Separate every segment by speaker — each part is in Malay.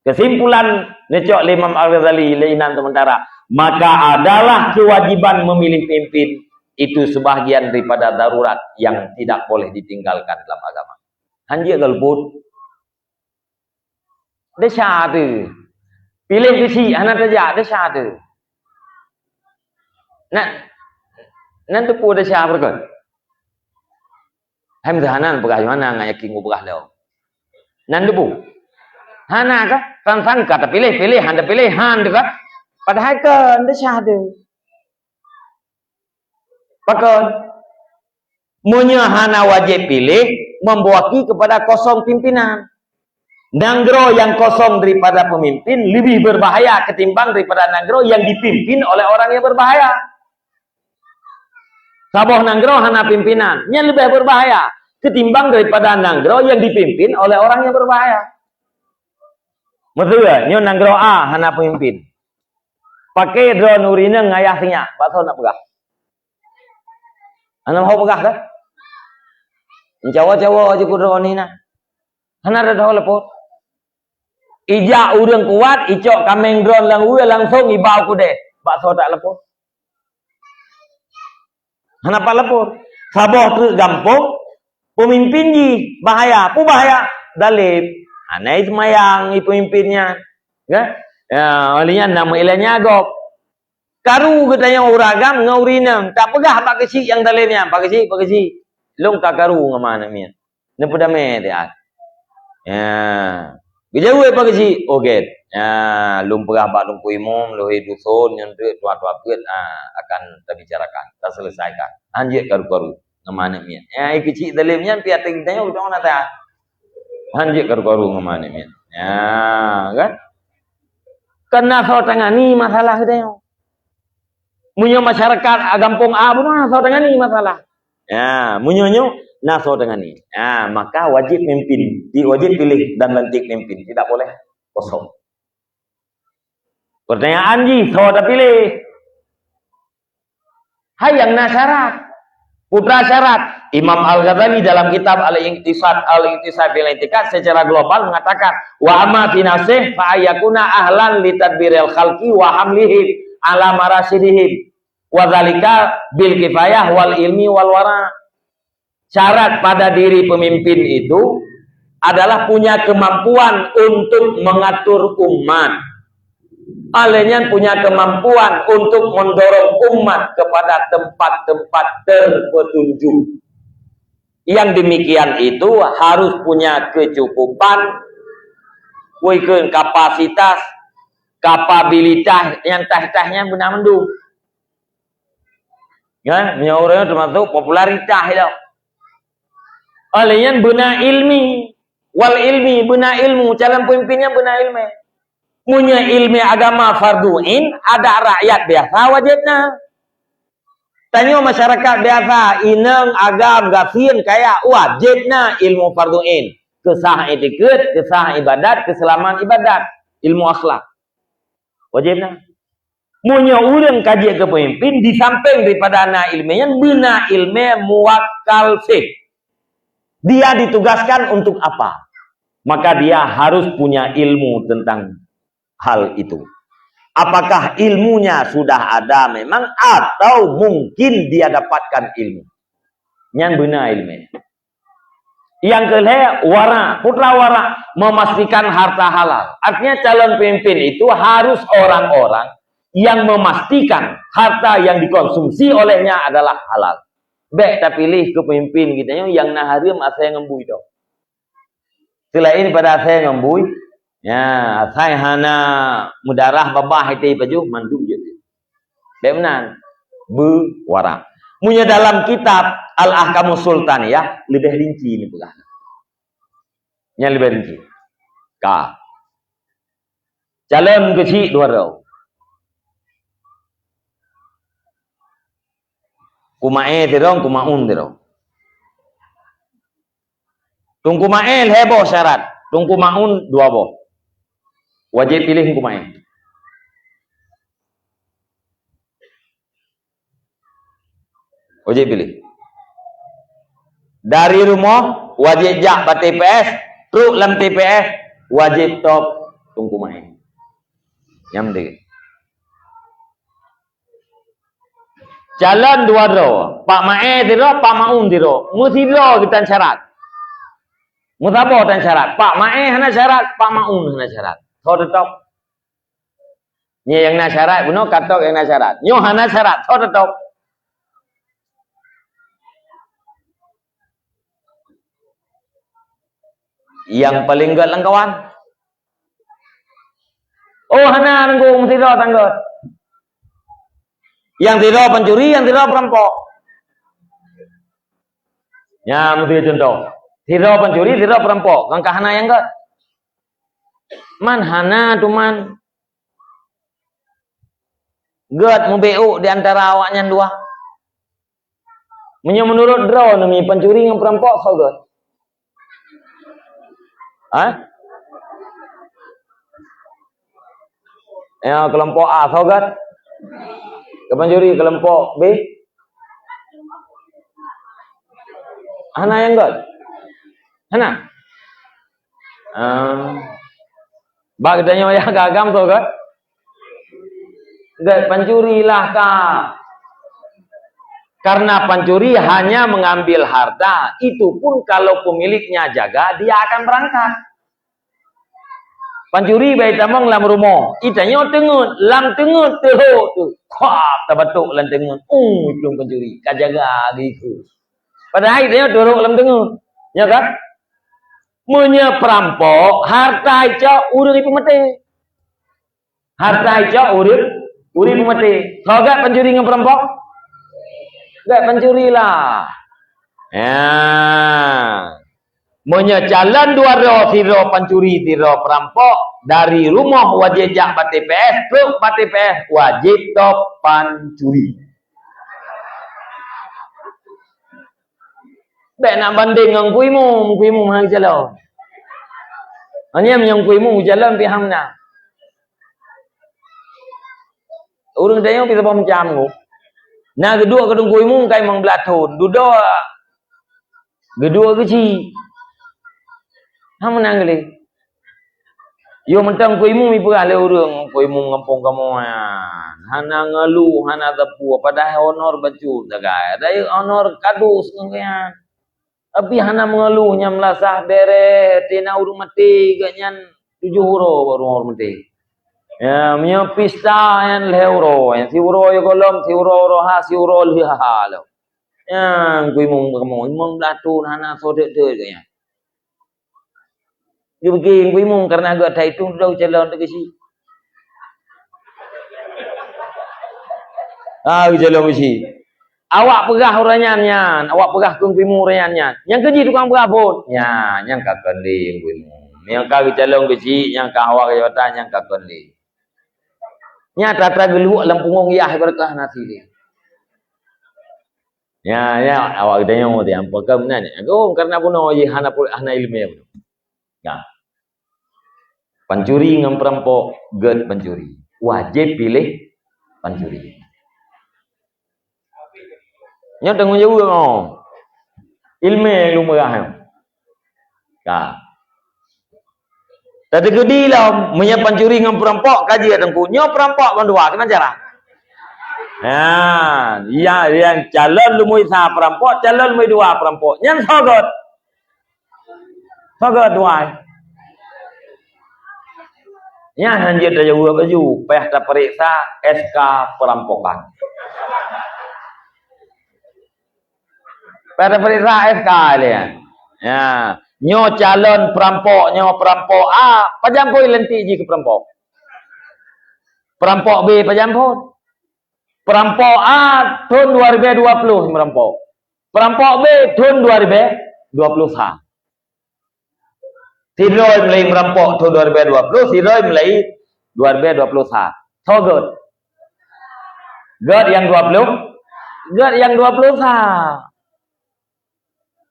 Speaker 1: Kesimpulan necok Imam Al-Ghazali leinan sementara, maka adalah kewajiban memilih pemimpin itu sebahagian daripada darurat yang tidak boleh ditinggalkan dalam agama. Hanjir galput. Dia syahadu. Pilih kesi anak saja, dia syahadu. Nanti pun dia syahadu berkata. Hai mzahanan pegah mana ngayakin ngubah leo. Nanti pun. Hana kah? San kata pilih handa pilih handa kah? Padahal kan dia syahadu. Pakon munyahana wajib pilih membuaki kepada kosong pimpinan. Nanggro yang kosong daripada pemimpin lebih berbahaya ketimbang daripada nanggro yang dipimpin oleh orang yang berbahaya. Saboh nanggro hana pimpinan, yang lebih berbahaya ketimbang daripada nanggro yang dipimpin oleh orang yang berbahaya. Betul ya? Nyo nanggro A hana pemimpin. Pakai drone urina ngayahnya, bakso nak pegah. Anak mau pegah kan? Jawa-jawa aja kudro ni na. Hana ada tahu lepot. Ija urang kuat, icok kameng drone langsung ibau kude. Bakso tak lepot. Hana apa lepot? Saboh tu gampung. Pemimpin ji bahaya, pu bahaya. Dalip. Anai semayang pemimpinnya. Ya? Ya, olehnya nama ilahnya agok. Karu katanya uragam ngaurinam. Tak pegah pak kecil yang dalamnya. Pak kecil. Long tak karu ngamana mian. Nepada me dia. Ya. Bijau pak kecil. Oke. Ya, lum pegah pak lum kuimum, lohi dusun yang tua-tua pun akan kita bicarakan, kita selesaikan. Anjir karu-karu ngamana mian. Ya, kecil dalamnya piat kitanya udah mana tak. Anjir karu-karu ngamana mian. Ya, kan? Kena so tangani masalah dia. Munyo masyarakat agampung A pun so tangani masalah. Ya, munyo nah so tangani. Ya, maka wajib memimpin, wajib pilih dan lantik memimpin, tidak boleh kosong. Pertanyaan ji, so tak pilih. Hai yang syarat. Putra syarat. Imam Al-Ghazali dalam kitab Al-Iqtisad fil I'tiqad secara global mengatakan wa amma fi nafsih fa ayakuna ahlan li tadbiril khalqi wa hamlihim ala marasidihim wa dzalika bil kifayah wal ilmi wal wara. Syarat pada diri pemimpin itu adalah punya kemampuan untuk mengatur umat. Alenya punya kemampuan untuk mendorong umat kepada tempat-tempat terpetunjuk. Yang demikian itu harus punya kecukupan, kapasitas, kapabilitas yang tah-tahnya benar mendung. Ya, menyorongnya termasuk popularitas itu. Alenya benar ilmi, wal ilmi benar ilmu, calon pemimpinnya benar ilmu. Punya ilmu agama farduin, ada rakyat biasa wajibnya. Tanya masyarakat biasa, ineng agam gafin kayak wajibnya ilmu farduin. Kesah etikut, kesah ibadat, keselamatan ibadat, ilmu akhlak. Wajibnya. Punya orang kaji ke pemimpin di samping daripada anak ilminya, bina ilmu muwakkal sih. Dia ditugaskan untuk apa? Maka dia harus punya ilmu tentang hal itu. Apakah ilmunya sudah ada memang atau mungkin dia dapatkan ilmu? Yang benar ilmu. Yang kedua, putra wara, memastikan harta halal. Artinya calon pemimpin itu harus orang-orang yang memastikan harta yang dikonsumsi olehnya adalah halal. Baik kita pilih ke pemimpin kita yang naharim saya ngembui dong. Selain pada saya ngembui, ya, saya hana mudarah babah itu baju mandu je. Benar. Berwara. Punya dalam kitab Al-Ahkamus Sultaniyah lebih rinci ini pula. Yang lebih rinci. Ka. Calon kecil dua rau. Kumae terong, kumaun terong. Tungku mael heboh syarat. Tungku maun dua boh. Wajib pilih kumae. Wajib pilih. Dari rumah wajib jak ke TPS, truk lam TPS wajib top tungku mai. Yang penting. Jalan dua ro, Pak Mae tiro, Pak Maun tiro. Mutiro kita syarat. Mutabo dan syarat. Pak Mae hana syarat, Pak Maun hana syarat. Thor tetap. Nya yang na syarat, buno katok yang na syarat. Nyo hana syarat, thor tetap. Yang paling gat langkawan. Oh hana nanggung tiro tanggot. Yang tiro pencuri, yang tiro perampok. Ya, mesti contoh. Tiro pencuri, tiro perampok. Kangkah hana yang gat. Man hana tu man. Gat mau BU di antara awaknya dua. Menurut draw nami pencuri dengan perampok so gat. Hah? Ya kelompok A so gat. Pencuri kelompok B. Hana yang gat. Hana. Bak tanya ya gagam tu gat. Gat pencuri lah kah. Karena pencuri hanya mengambil harta, itu pun kalau pemiliknya jaga, dia akan berangkat. Pencuri baik tamang lam rumah, itanya tengut, lam tengut teruk tu, kuat terbatuk lam tengut, belum pencuri, kajaga gitu. Padahal itanya teruk lam tengut, ya kan? Punya perampok, harta itu urip ibu mati. Harta itu urip ibu mati. Kau gak pencuri dengan perampok? Gak pencuri lah. Ya. Punya jalan dua ro, tiro pencuri, tiro perampok. Dari rumah wajib jak BTPS, truk BTPS wajib top pencuri. Tak nak banding dengan kuimu mana jalan. Hanya yang kuimu jalan piham nak. Orang dia bisa macam tu. Nah kedua kedung kuimu kai mang belatun. Duduk. Kedua kecil. Ham menang kali. Yo mentang kuimu mi perah le urang, kuimu ngampung kamuan. Hana ngeluh, hana tepu padahal honor baju tagai. Dai honor kadus ngkian. Tapi hana mengeluh nya melasah bere tina urung mati ganyan 7 euro baru urung mati. Ya punya pista yang leuro, yang si euro yo kolom, si euro roha, si euro liha lo. Yang kuimu kamu, imong belatun hana sodek dek kaya. Dia begini kuimu karena agak dah hitung dah jalan dekat si. Jalan si. Awak pegah oranyannya, awak pegah kuimu oranyannya. Yang keji tukang berabot. Ya, yang kakak ling kuimu. Yang kaki jalan ke si, yang awak kejawatan, yang kakak ling. Nya tata geluak lampungong ya berkah nasi dia. Ya, awak dia yang dia apa ke mana ni? Aku karena puno ye hana ilmu ya. Ya. Pencuri dengan perampok, ged pencuri. Wajib pilih pencuri. Nya tengok jauh oh. Ilmu yang lumrah. Ya. Tadi gedi lah, punya pencuri dengan perampok kaji tengku. Nyo perampok bandua, kena cara. Ya, yang calon lumui sa perampok, calon lumui dua perampok. Yang sogot. Sogot dua. Yang hanjir dah jauh baju, payah tak periksa SK perampokan. Payah periksa SK dia. Ya. Nyo calon perampok, nyo perampok A, pajampoi lentik je ke perampok. Perampok B pajampoi. Perampok A tahun 2020 merampok. Perampok B tahun 2020. Tiroi mulai merampok tahun 2020, tiroi mulai 2020. So good. God yang 20, God yang 20 sah.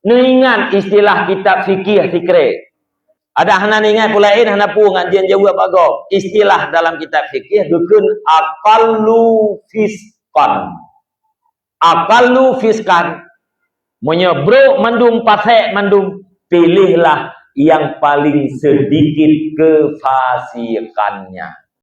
Speaker 1: Ningat istilah kitab fikih fikre. Ada hana ningat pulain hana pu ngajian jawab bago. Istilah dalam kitab fikih dukun aqallu fisqan. Aqallu fisqan. Menyebruk mandum pasek mandum pilihlah yang paling sedikit kefasikannya.